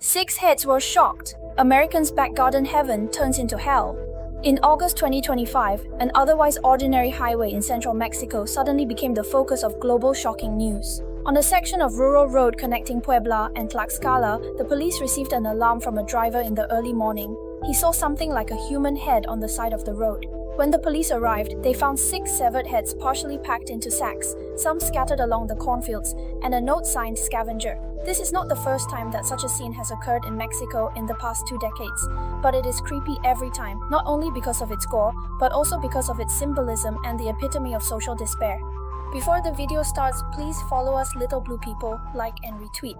Six heads were shocked. Americans' back garden heaven turns into hell. In August 2025, an otherwise ordinary highway in central Mexico suddenly became the focus of global shocking news. On a section of rural road connecting Puebla and Tlaxcala, the police received an alarm from a driver in the early morning. He saw something like a human head on the side of the road. When the police arrived, they found 6 severed heads partially packed into sacks, some scattered along the cornfields, and a note signed scavenger. This is not the first time that such a scene has occurred in Mexico in the past 2 decades, but it is creepy every time, not only because of its gore, but also because of its symbolism and the epitome of social despair. Before the video starts, please follow us Little Blue People, like and retweet.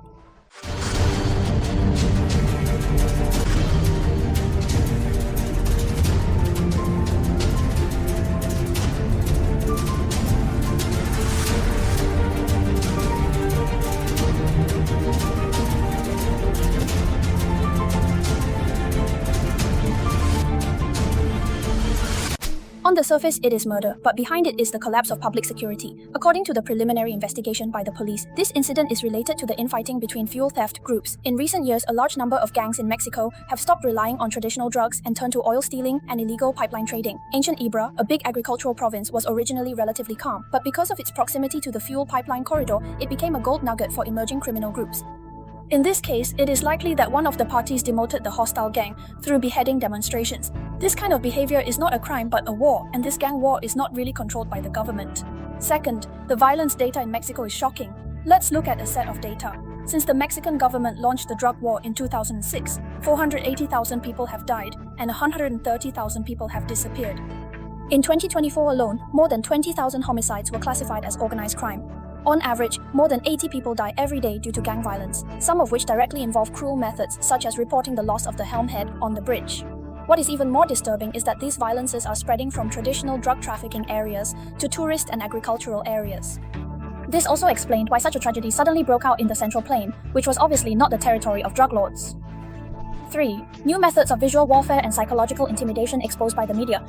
On the surface, it is murder, but behind it is the collapse of public security. According to the preliminary investigation by the police, this incident is related to the infighting between fuel theft groups. In recent years, a large number of gangs in Mexico have stopped relying on traditional drugs and turned to oil stealing and illegal pipeline trading. Ancient Ibra, a big agricultural province, was originally relatively calm, but because of its proximity to the fuel pipeline corridor, it became a gold nugget for emerging criminal groups. In this case, it is likely that one of the parties demoted the hostile gang through beheading demonstrations. This kind of behavior is not a crime but a war, and this gang war is not really controlled by the government. Second, the violence data in Mexico is shocking. Let's look at a set of data. Since the Mexican government launched the drug war in 2006, 480,000 people have died and 130,000 people have disappeared. In 2024 alone, more than 20,000 homicides were classified as organized crime. On average, more than 80 people die every day due to gang violence, some of which directly involve cruel methods such as reporting the loss of the helm head on the bridge. What is even more disturbing is that these violences are spreading from traditional drug trafficking areas to tourist and agricultural areas. This also explained why such a tragedy suddenly broke out in the Central Plain, which was obviously not the territory of drug lords. 3. New methods of visual warfare and psychological intimidation exposed by the media.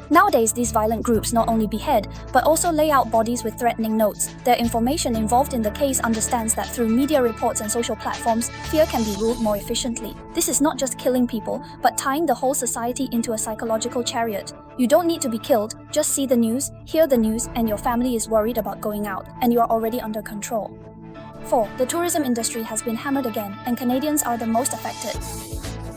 Nowadays, these violent groups not only behead, but also lay out bodies with threatening notes. Their information involved in the case understands that through media reports and social platforms, fear can be ruled more efficiently. This is not just killing people, but tying the whole society into a psychological chariot. You don't need to be killed, just see the news, hear the news, and your family is worried about going out, and you are already under control. 4. The tourism industry has been hammered again, and Canadians are the most affected.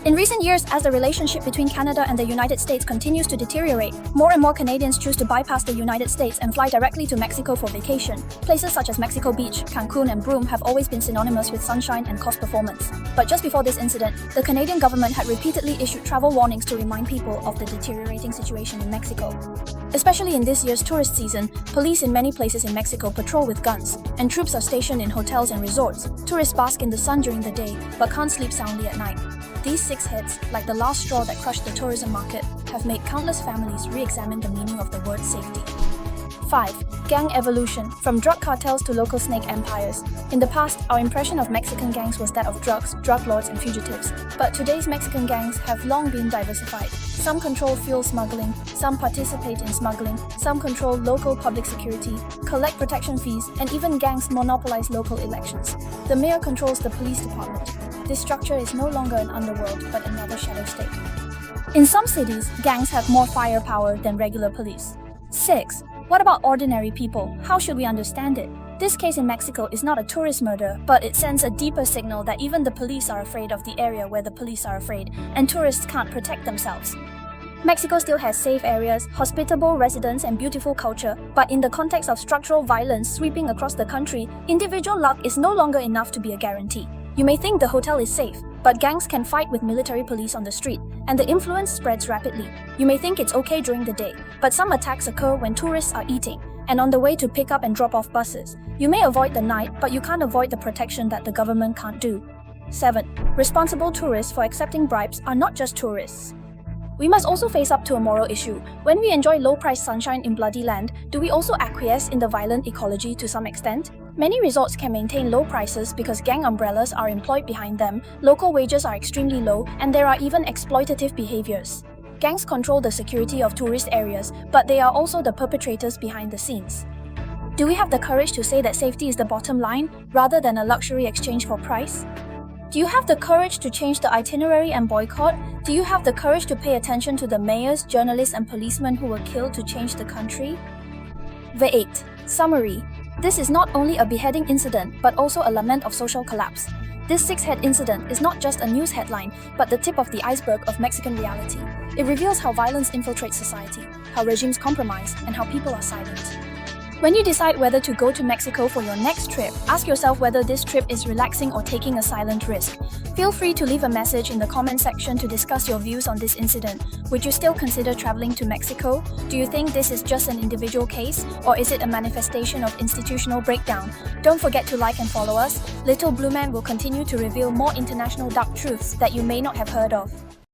In recent years, as the relationship between Canada and the United States continues to deteriorate, more and more Canadians choose to bypass the United States and fly directly to Mexico for vacation. Places such as Mexico Beach, Cancun, and Broome have always been synonymous with sunshine and cost performance. But just before this incident, the Canadian government had repeatedly issued travel warnings to remind people of the deteriorating situation in Mexico. Especially in this year's tourist season, police in many places in Mexico patrol with guns, and troops are stationed in hotels and resorts. Tourists bask in the sun during the day, but can't sleep soundly at night. These 6 heads, like the last straw that crushed the tourism market, have made countless families re-examine the meaning of the word safety. 5. Gang evolution, from drug cartels to local snake empires. In the past, our impression of Mexican gangs was that of drugs, drug lords, and fugitives. But today's Mexican gangs have long been diversified. Some control fuel smuggling, some participate in smuggling, some control local public security, collect protection fees, and even gangs monopolize local elections. The mayor controls the police department. This structure is no longer an underworld, but another shadow state. In some cities, gangs have more firepower than regular police. 6. What about ordinary people? How should we understand it? This case in Mexico is not a tourist murder, but it sends a deeper signal that even the police are afraid of the area where the police are afraid, and tourists can't protect themselves. Mexico still has safe areas, hospitable residents, and beautiful culture, but in the context of structural violence sweeping across the country, individual luck is no longer enough to be a guarantee. You may think the hotel is safe, but gangs can fight with military police on the street, and the influence spreads rapidly. You may think it's okay during the day, but some attacks occur when tourists are eating, and on the way to pick up and drop off buses. You may avoid the night, but you can't avoid the protection that the government can't do. 7. Responsible tourists for accepting bribes are not just tourists. We must also face up to a moral issue. When we enjoy low-priced sunshine in bloody land, do we also acquiesce in the violent ecology to some extent? Many resorts can maintain low prices because gang umbrellas are employed behind them, local wages are extremely low, and there are even exploitative behaviors. Gangs control the security of tourist areas, but they are also the perpetrators behind the scenes. Do we have the courage to say that safety is the bottom line, rather than a luxury exchange for price? Do you have the courage to change the itinerary and boycott? Do you have the courage to pay attention to the mayors, journalists, and policemen who were killed to change the country? V8. Summary. This is not only a beheading incident, but also a lament of social collapse. This six-head incident is not just a news headline, but the tip of the iceberg of Mexican reality. It reveals how violence infiltrates society, how regimes compromise, and how people are silent. When you decide whether to go to Mexico for your next trip, ask yourself whether this trip is relaxing or taking a silent risk. Feel free to leave a message in the comment section to discuss your views on this incident. Would you still consider traveling to Mexico? Do you think this is just an individual case, or is it a manifestation of institutional breakdown? Don't forget to like and follow us. Little Blue Man will continue to reveal more international dark truths that you may not have heard of.